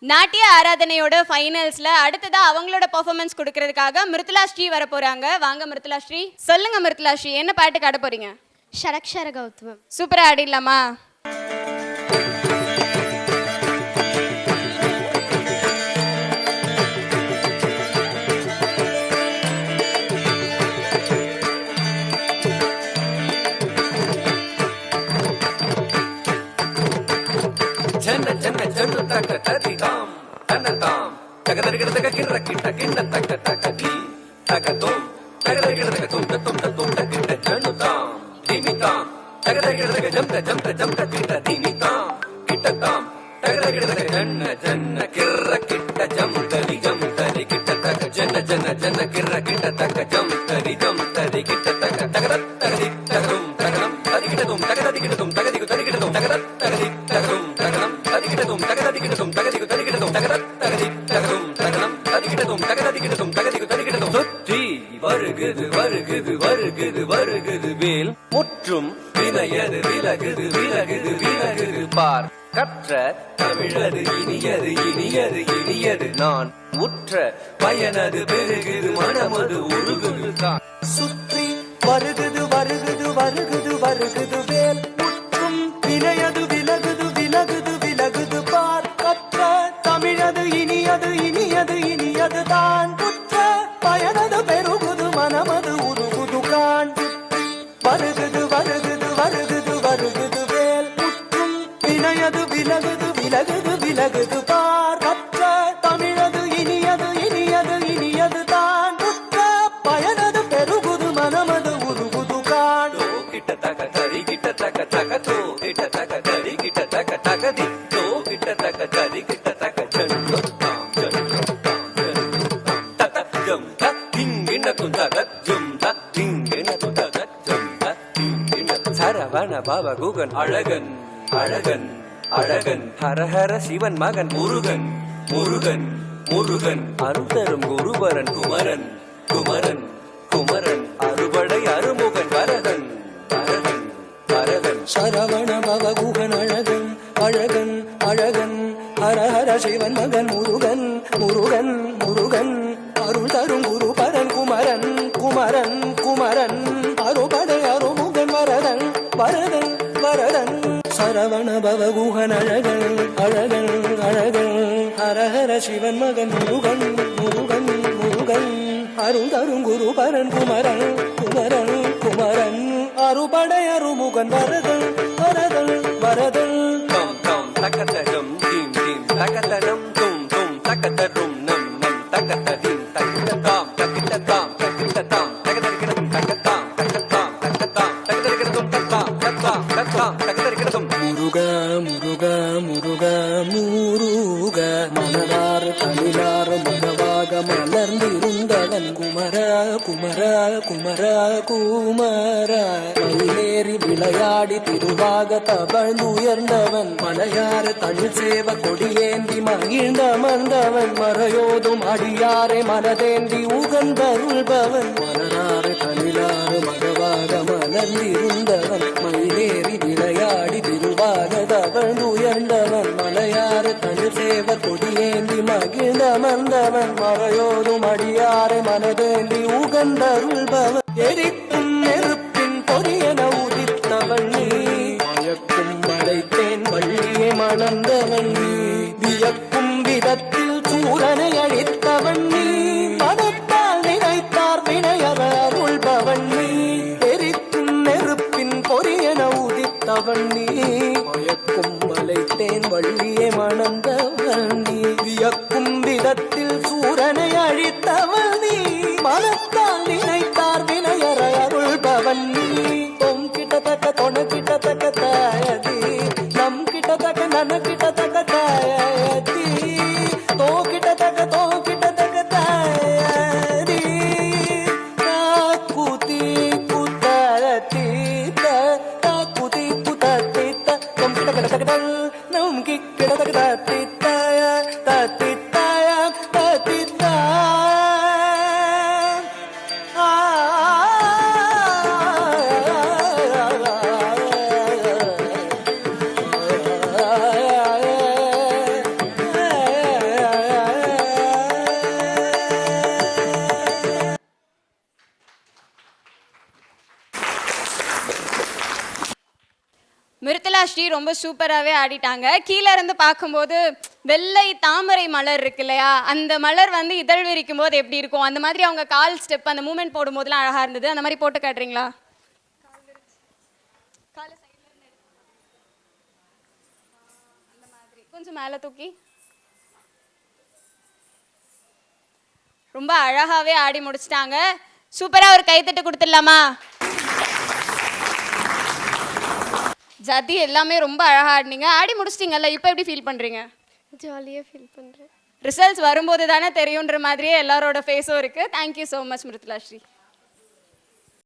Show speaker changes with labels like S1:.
S1: நாட்டிய ஆராதனையோட ஃபைனல்ஸ்ல அடுத்ததா அவங்களோட பெர்ஃபார்மன்ஸ் கொடுக்கறதுக்காக மிருதுளா ஸ்ரீ வர போறாங்க. வாங்க மிருதுளா ஸ்ரீ. சொல்லுங்க மிருதுளா ஸ்ரீ, என்ன பாட்டு ஆட போறீங்க?
S2: ஷரக்ஷர கௌதமம்.
S1: சூப்பரா ஆடிடலாமா?
S3: ஜன்ன ஜன்ன ஜன்ன தக்க ததிகாம் தனதாம் தகதரிகதக கிரக்கிட்ட கிண்ண தக்க தகதி தகதோம் தகதரிகதக தும் தும் தும் தக்கிட்ட ஜன்னுதாம் திமிதாம் தகதரிகதக ஜம்த ஜம்த ஜம்த கிட்ட திமிதாம் கிட்டதாம் தகதரிகதக ஜன்ன ஜன்ன கிரக்கிட்ட ஜம்தரி ஜம்தரி கிட்ட தக ஜன்ன ஜன்ன ஜன்ன கிரக்கிட்ட தக ஜம்தரி ஜம்தரி கிட்ட தக தகதத் தகதி தகதும் தகதம் ததிகிட்டதும் தகததிகிட்டதும் தகதிகு ததிகிட்டதும் தகதத் தகதி தகதும் தகதம் ததிகிட்டதும் தகததிகிட்டதும் தகதிகு ததிகிட்டதும் தகதத் தகதி தகதும் தகதம் ததிகிட்டதும் தகததிகிட்டதும் தகதிகு ததிகிட்டதும் சுற்றி வருகுது வருகுது வருகுது வருகுது வேல் முற்றும் வினையது விலகுது விலகுது விலகுது பார் கற்ற தமிழது இனியது இனியது இனியது நான் உற்ற பயனது பெருகுது மனமது உருகுது தான் சுற்றி வருகுது வருகுது வருகுது வருகுது வேல் முற்றும் வினையது விலகுது விலகுது விலகுது பார் கற்ற தமிழது இனியது இனியது இனியது தான் உற்ற பயனது பெருகுது மனமது உருகுது கான் வருகுது வருகுது வருகுது வருகுது வேல் முற்றும் வினையது விலகுது விலகுது விலகுது பார் கற்ற தமிழது இனியது இனியது இனியது தான் உற்ற பயனது பெருகுது மனமது உருகுது கான் கிட்ட தக தரி கிட்ட தக தக தோ கிட்ட தக தரி கிட்ட தக தகதி தோ கிட்ட தக தரி கிட்ட தக ஜன்னு தாம் ஜன்னு தாம் ஜன்னு தாம் தக ஜம் த திங்கின துந்தக ஜம் த திங்கின துந்தக ஜம் த திங்கின சரவண பவ குகன் அழகன் அழகன் அழகன் ஹரஹர சிவன் மகன் முருகன் முருகன் முருகன் அருந்தரும் குருவரன் குமரன் குமரன் குமரன் அறுபடை அருமுகன் வரதன் வரதன் வரதன் சரவண பவகுகன் அழகன் அழகன் அழகன் ஹரஹர சிவன் மகன் முருகன் முருகன் முருகன் அருள் தரும் குருபரன் குமரன் குமரன் குமரன் அறுபடை அருமுகன் வரதன் வரதன் வரதன் சரவண பவகுகன் அழகன் அழகன் அழகன் ஹரஹர சிவன் மகன் முருகன் முருகன் முருகன் அருள் தரும் குருபரன் குமரன் குமரன் குமரன் அறுபடை அருமுகன் வரதன் வரதன் வரதன் தாம் தாம் தக்கதம் தீம் தீம் தக்கதனம் தும் தும் தக்கதரும் நம் நம் தக்கதீம் தக்கிட்டதாம் தக்கிட்டதாம் தக்கிட்டதாம் தகதரிக்கிறதும் தக்கதாம் தக்கதாம் தக்கதாம் தகதரிக்கிறதும் தக்காம் தக்காம் தக்காம் தகதரிக்கிறதும் முருகா முருகா முருகா முருக மனதார் தனிலார் மகவாக மலர்ந்திருந்தவன் குமர குமர குமர குமர மயிலேறி விளையாடி திருவாக தவழ்ந்துயர்ந்தவன் மலையாறு தமிழ் சேவ கொடியேந்தி மகிழ்ந்த மந்தவன் மறையோதும் அடியாரை மனதேந்தி உகந்தருள்பவன் மலராறு தனிலாறு மகவாக மலர்ந்திருந்தவன் மயிலேறி விளையாடி திருவாக தவழ்ந்துயர்ந்தவன் மலையாறு தமிழ் சேவ கொடியேந்தி மகிழ்ந்த மந்தவன் மறையோதும் அடியாரை மனதேந்தி உகந்தருள்பவன் எரிக்கும் நெருப்பின் பொரியன உதித்தவன் நீ மயக்கும் மலைத்தேன் வள்ளியை மணந்தவன் நீ வியக்கும் விதத்தில் சூரனை அழித்தவன் நீ மனத்தால் நினைத்தார் வினையற அருள்பவன் நீ எரிக்கும் நெருப்பின் பொரியன உதித்தவன் நீ மயக்கும் மலைத்தேன் வள்ளியை மணந்தவன் நீ வியக்கும் விதத்தில் சூரனை அழித்தவன் நீ மனத்தால் நினைத்தார் வினையற அருள்பவன் நீ தொம் கிட்டத்தக்க தொண கிட்டத்தக்க தாயதி நம் கிட்டத்தக்க நன கிட்டத்தக்க தாயதி தோ கிட்டத்தக்க தாயதி காக்குதி குத்தரதி காக்குதி குத்ததி தொம் கிட்டத்தக்க நம் கிட்டத்தக்க தத்தி தாய தத்தி
S1: மிருத்தலா ஸ்ரீ ரொம்ப சூப்பராகவே ஆடிட்டாங்க. கீழே இருந்து பார்க்கும்போது வெள்ளை தாமரை மலர் இருக்கு இல்லையா, அந்த மலர் வந்து இதழ் விரிக்கும் போது எப்படி இருக்கும், அந்த மாதிரி அவங்க கால் ஸ்டெப் அந்த மூமெண்ட் போடும்போதுலாம் அழகாக இருந்தது. அந்த மாதிரி போட்டு காட்டுறீங்களா? கொஞ்சம் மேலே தூக்கி. ரொம்ப அழகாகவே ஆடி முடிச்சிட்டாங்க. சூப்பராக ஒரு கைத்தட்டு கொடுத்துடலாமா? ஜாதி எல்லாமே ரொம்ப அழகாக ஆடினீங்க. ஆடி முடிச்சிட்டிங்கல்ல, இப்போ எப்படி ஃபீல் பண்ணுறீங்க?
S2: ஜாலியாக ஃபீல் பண்ணுறேன்.
S1: ரிசல்ட்ஸ் வரும்போது தானே தெரியுன்ற மாதிரியே எல்லாரோட ஃபேஸும் இருக்குது. Thank you so much Mrudula Sri.